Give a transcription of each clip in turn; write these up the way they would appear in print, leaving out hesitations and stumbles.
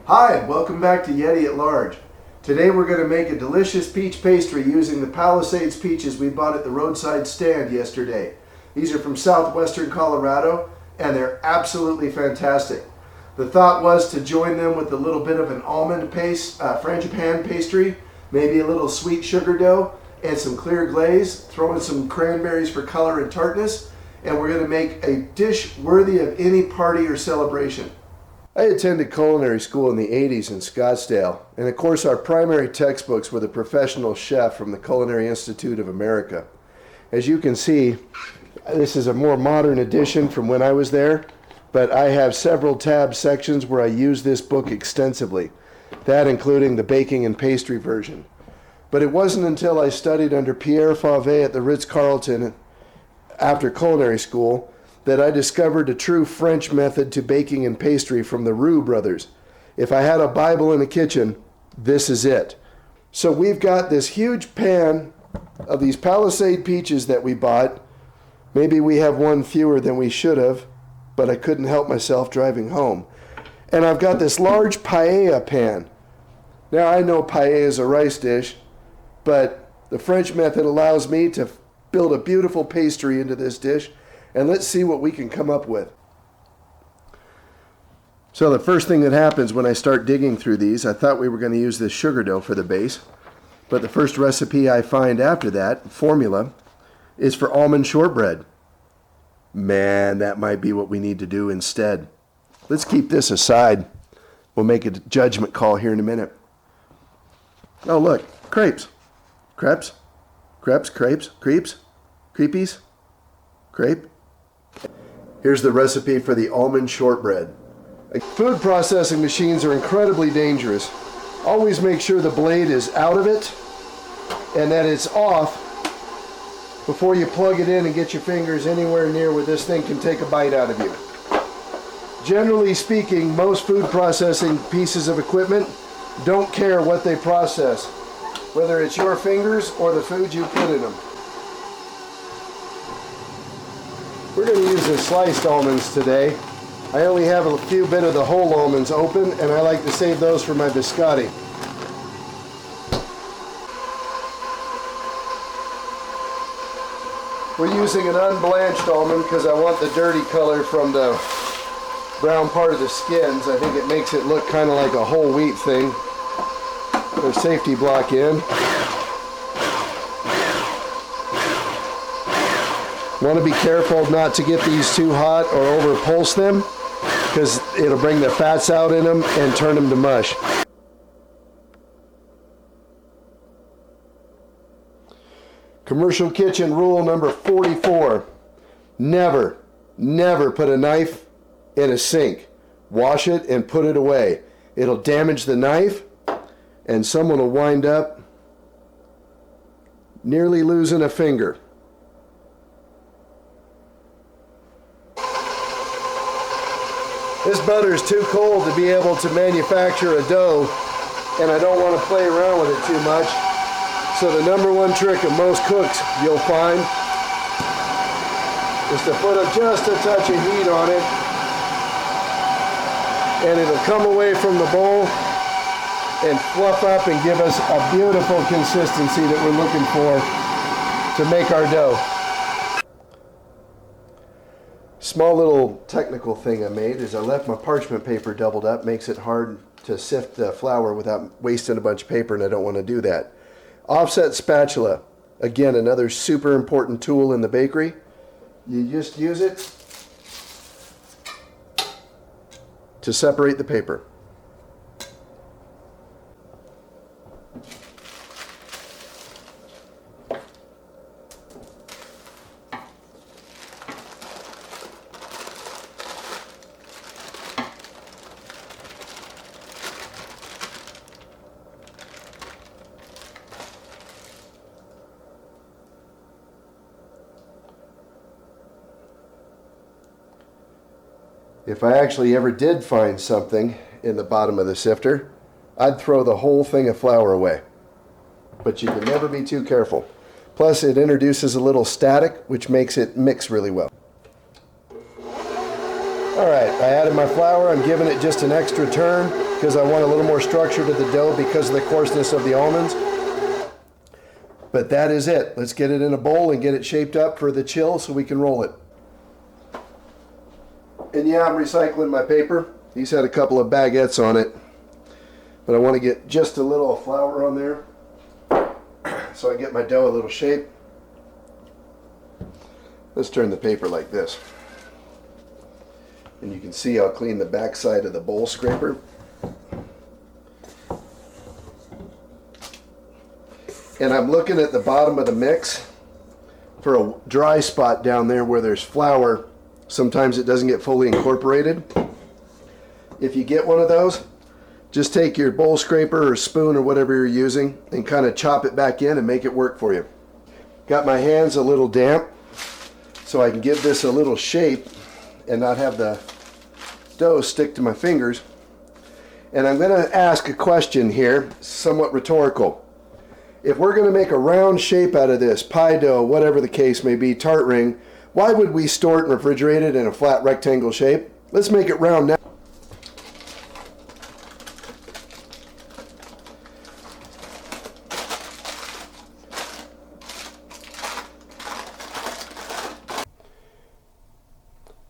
Hi, welcome back to Yeti at Large. Today we're going to make a delicious peach pastry using the Palisades peaches we bought at the roadside stand yesterday. These are from southwestern Colorado and they're absolutely fantastic. The thought was to join them with a little bit of an almond paste, frangipan pastry, maybe a little sweet sugar dough, and some clear glaze, throw in some cranberries for color and tartness, and we're going to make a dish worthy of any party or celebration. I attended culinary school in the 80s in Scottsdale, and of course our primary textbooks were the Professional Chef from the Culinary Institute of America. As you can see, this is a more modern edition from when I was there, but I have several tab sections where I use this book extensively, that including the baking and pastry version. But it wasn't until I studied under Pierre Fauvet at the Ritz-Carlton after culinary school that I discovered a true French method to baking and pastry from the Roux brothers. If I had a Bible in the kitchen, this is it. So we've got this huge pan of these Palisade peaches that we bought. Maybe we have one fewer than we should have, but I couldn't help myself driving home. And I've got this large paella pan. Now I know paella is a rice dish, but the French method allows me to build a beautiful pastry into this dish. And let's see what we can come up with. So the first thing that happens when I start digging through these, I thought we were going to use this sugar dough for the base. But the first recipe I find after that, formula, is for almond shortbread. Man, that might be what we need to do instead. Let's keep this aside. We'll make a judgment call here in a minute. Oh look, crepes. Crepes? Crepes, crepes, crepes, creepies, crepe. Here's the recipe for the almond shortbread. Food processing machines are incredibly dangerous. Always make sure the blade is out of it and that it's off before you plug it in and get your fingers anywhere near where this thing can take a bite out of you. Generally speaking, most food processing pieces of equipment don't care what they process, whether it's your fingers or the food you put in them. We're going to use the sliced almonds today. I only have a few bit of the whole almonds open, and I like to save those for my biscotti. We're using an unblanched almond because I want the dirty color from the brown part of the skins. I think it makes it look kind of like a whole wheat thing. Put our safety block in. Want to be careful not to get these too hot or over pulse them because it'll bring the fats out in them and turn them to mush. Commercial kitchen rule number 44. Never put a knife in a sink. Wash it and put it away. It'll damage the knife and someone will wind up nearly losing a finger. This butter is too cold to be able to manufacture a dough, and I don't want to play around with it too much. So the number one trick of most cooks, you'll find, is to put just a touch of heat on it, and it'll come away from the bowl and fluff up and give us a beautiful consistency that we're looking for to make our dough. Small little technical thing I made is I left my parchment paper doubled up. Makes it hard to sift the flour without wasting a bunch of paper, and I don't want to do that. Offset spatula, again another super important tool in the bakery. You just use it to separate the paper. If I actually ever did find something in the bottom of the sifter, I'd throw the whole thing of flour away. But you can never be too careful. Plus it introduces a little static, which makes it mix really well. All right, I added my flour. I'm giving it just an extra turn because I want a little more structure to the dough because of the coarseness of the almonds. But that is it. Let's get it in a bowl and get it shaped up for the chill so we can roll it. And yeah, I'm recycling my paper. These had a couple of baguettes on it, but I want to get just a little flour on there so I get my dough a little shape. Let's turn the paper like this. And you can see I'll clean the back side of the bowl scraper. And I'm looking at the bottom of the mix for a dry spot down there where there's flour. Sometimes it doesn't get fully incorporated. If you get one of those, just take your bowl scraper or spoon or whatever you're using and kind of chop it back in and make it work for you. Got my hands a little damp so I can give this a little shape and not have the dough stick to my fingers. And I'm going to ask a question here, somewhat rhetorical. If we're going to make a round shape out of this, pie dough, whatever the case may be, tart ring, why would we store it and refrigerate it in a flat rectangle shape? Let's make it round now.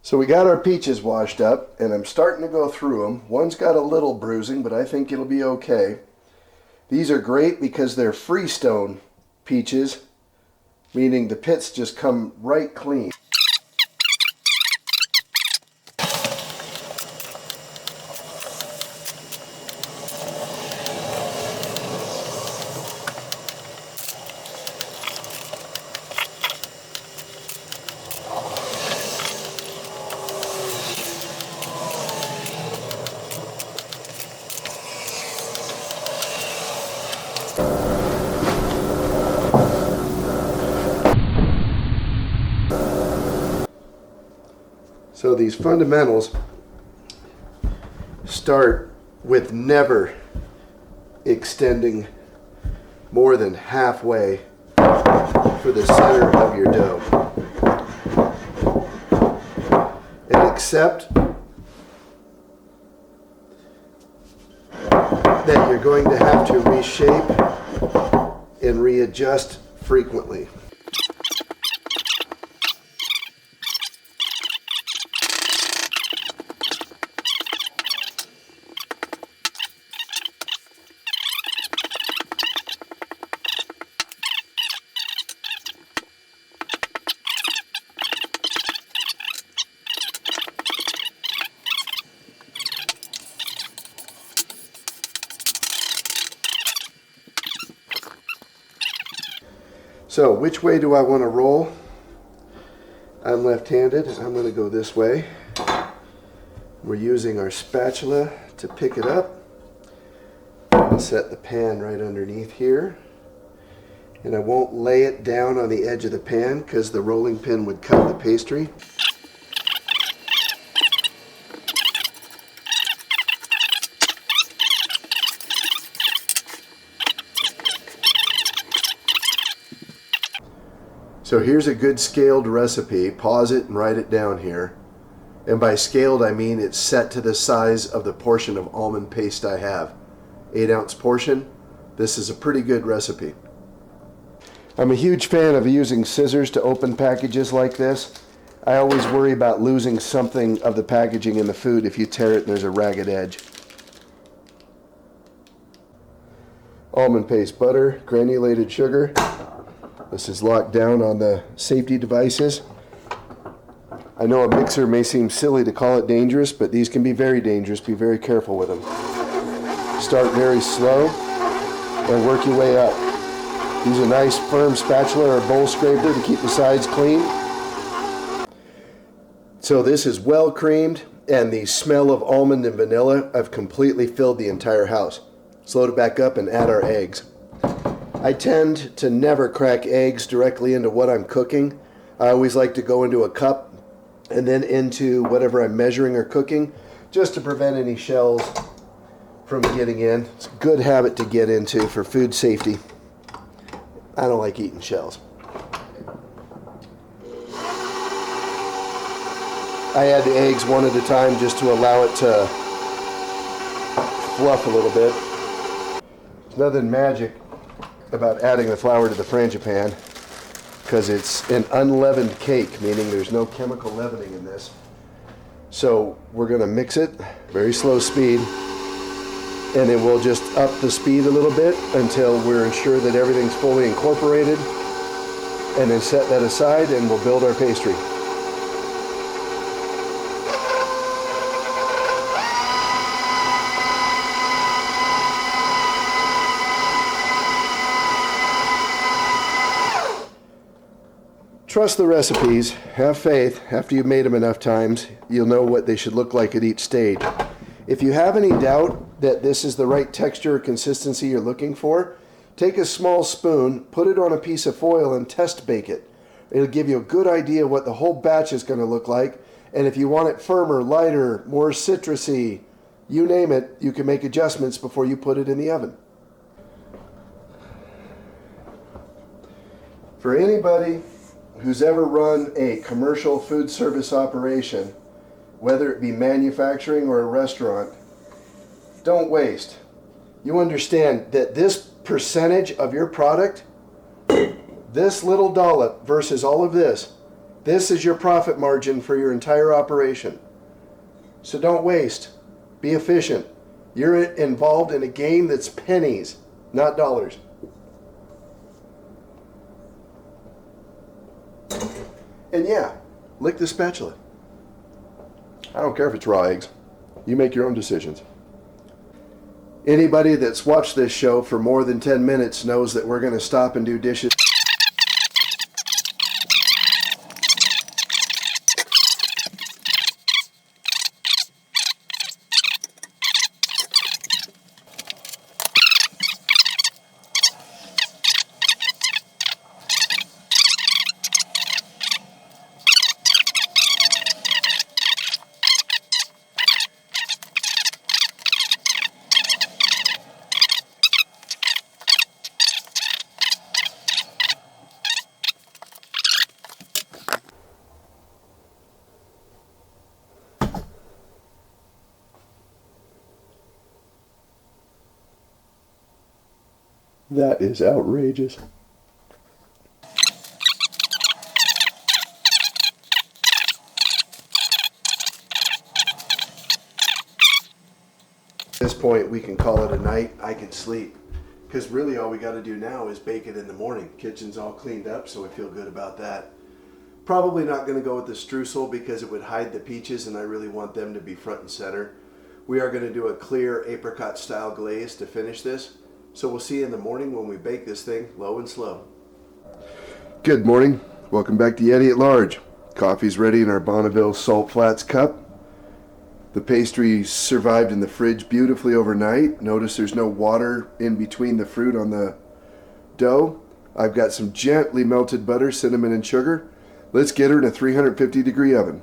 So we got our peaches washed up, and I'm starting to go through them. One's got a little bruising, but I think it'll be okay. These are great because they're freestone peaches, meaning the pits just come right clean. So these fundamentals start with never extending more than halfway for the center of your dough. And accept that you're going to have to reshape and readjust frequently. So which way do I want to roll? I'm left-handed. I'm going to go this way. We're using our spatula to pick it up. I'll set the pan right underneath here. And I won't lay it down on the edge of the pan because the rolling pin would cut the pastry. So here's a good scaled recipe. Pause it and write it down here. And by scaled, I mean it's set to the size of the portion of almond paste I have. 8-ounce portion. This is a pretty good recipe. I'm a huge fan of using scissors to open packages like this. I always worry about losing something of the packaging in the food if you tear it and there's a ragged edge. Almond paste, butter, granulated sugar. This is locked down on the safety devices. I know a mixer may seem silly to call it dangerous, but these can be very dangerous. Be very careful with them. Start very slow and work your way up. Use a nice firm spatula or bowl scraper to keep the sides clean. So this is well creamed, and the smell of almond and vanilla have completely filled the entire house. Let's load it back up and add our eggs. I tend to never crack eggs directly into what I'm cooking. I always like to go into a cup and then into whatever I'm measuring or cooking, just to prevent any shells from getting in. It's a good habit to get into for food safety. I don't like eating shells. I add the eggs one at a time just to allow it to fluff a little bit. There's nothing magic about adding the flour to the frangipan because it's an unleavened cake, meaning there's no chemical leavening in this. So we're going to mix it, very slow speed, and then we'll just up the speed a little bit until we're sure that everything's fully incorporated, and then set that aside and we'll build our pastry. Trust the recipes, have faith. After you've made them enough times, you'll know what they should look like at each stage. If you have any doubt that this is the right texture or consistency you're looking for, take a small spoon, put it on a piece of foil and test bake it. It'll give you a good idea what the whole batch is going to look like, and if you want it firmer, lighter, more citrusy, you name it, you can make adjustments before you put it in the oven. For anybody who's ever run a commercial food service operation, whether it be manufacturing or a restaurant, don't waste. You understand that this percentage of your product, this little dollop versus all of this is your profit margin for your entire operation. So don't waste. Be efficient. You're involved in a game that's pennies, not dollars. And yeah, lick the spatula. I don't care if it's raw eggs. You make your own decisions. Anybody that's watched this show for more than 10 minutes knows that we're going to stop and do dishes. That is outrageous. At this point, we can call it a night. I can sleep. Because really all we got to do now is bake it in the morning. Kitchen's all cleaned up, so I feel good about that. Probably not going to go with the streusel because it would hide the peaches, and I really want them to be front and center. We are going to do a clear apricot style glaze to finish this. So we'll see you in the morning when we bake this thing low and slow. Good morning. Welcome back to Yeti at Large. Coffee's ready in our Bonneville Salt Flats cup. The pastry survived in the fridge beautifully overnight. Notice there's no water in between the fruit on the dough. I've got some gently melted butter, cinnamon, and sugar. Let's get her in a 350-degree oven.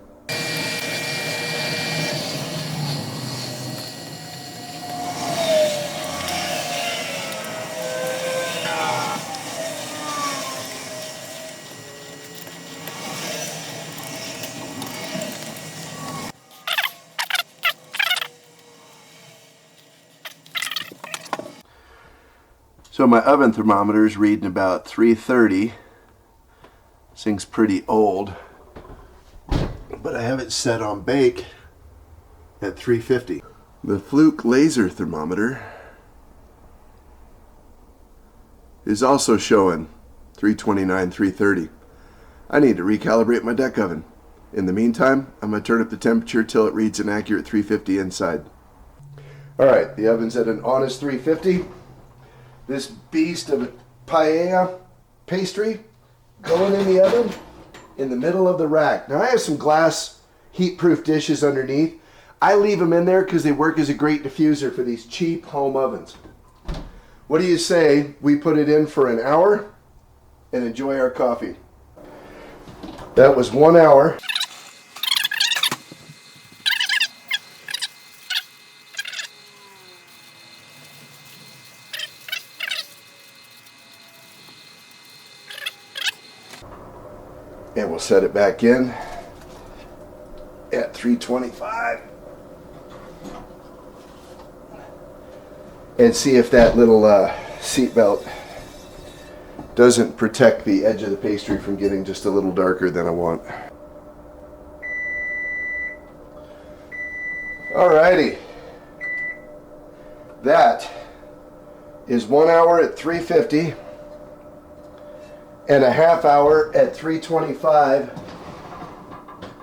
So my oven thermometer is reading about 330. This thing's pretty old, but I have it set on bake at 350. The Fluke laser thermometer is also showing 329, 330. I need to recalibrate my deck oven. In the meantime, I'm going to turn up the temperature till it reads an accurate 350 inside. Alright, the oven's at an honest 350. This beast of a paella pastry going in the oven in the middle of the rack. Now I have some glass heat-proof dishes underneath. I leave them in there because they work as a great diffuser for these cheap home ovens. What do you say we put it in for an hour and enjoy our coffee? That was 1 hour. And we'll set it back in at 325. And see if that little seat belt doesn't protect the edge of the pastry from getting just a little darker than I want. Alrighty. That is 1 hour at 350 and a half hour at 325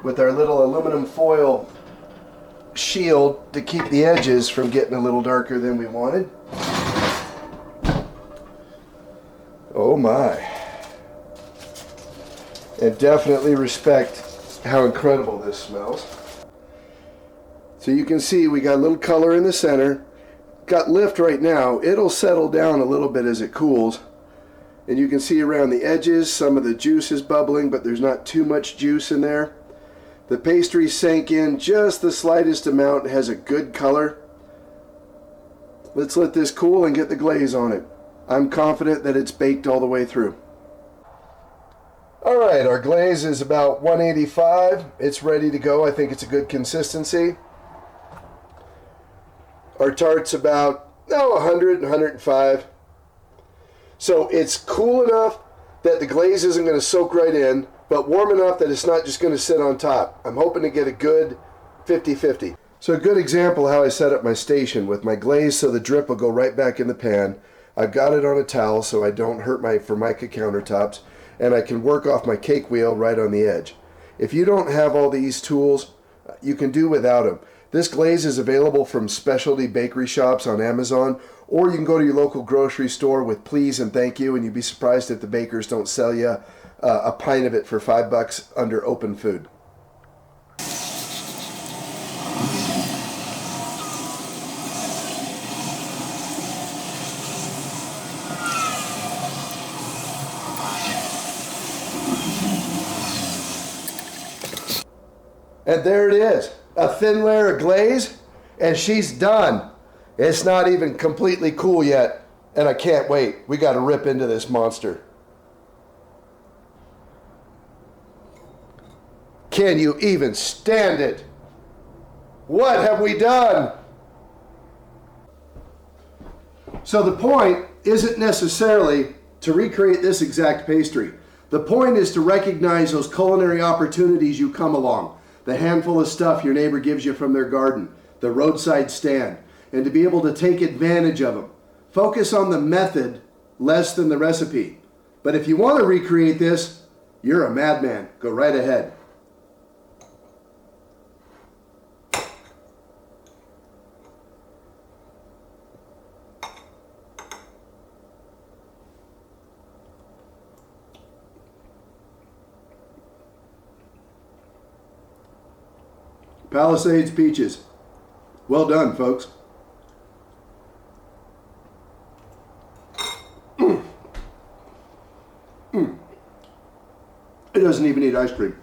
with our little aluminum foil shield to keep the edges from getting a little darker than we wanted. Oh my. And definitely respect how incredible this smells. So you can see we got a little color in the center. Got lift right now. It'll settle down a little bit as it cools. And you can see around the edges some of the juice is bubbling, but there's not too much juice in there. The pastry sank in just the slightest amount. It has a good color. Let's let this cool and get the glaze on it. I'm confident that it's baked all the way through. Alright, our glaze is about 185. It's ready to go. I think it's a good consistency. Our tart's about 100, 105. So it's cool enough that the glaze isn't going to soak right in, but warm enough that it's not just going to sit on top. I'm hoping to get a good 50-50. So a good example how I set up my station with my glaze so the drip will go right back in the pan. I've got it on a towel so I don't hurt my Formica countertops, and I can work off my cake wheel right on the edge. If you don't have all these tools, you can do without them. This glaze is available from specialty bakery shops on Amazon, or you can go to your local grocery store with please and thank you, and you'd be surprised if the bakers don't sell you a pint of it for $5 under open food. And there it is, a thin layer of glaze, and she's done. It's not even completely cool yet, and I can't wait. We got to rip into this monster. Can you even stand it? What have we done? So the point isn't necessarily to recreate this exact pastry. The point is to recognize those culinary opportunities you come along. The handful of stuff your neighbor gives you from their garden, the roadside stand, and to be able to take advantage of them. Focus on the method less than the recipe. But if you want to recreate this, you're a madman. Go right ahead. Palisades peaches. Well done, folks. It doesn't even need ice cream.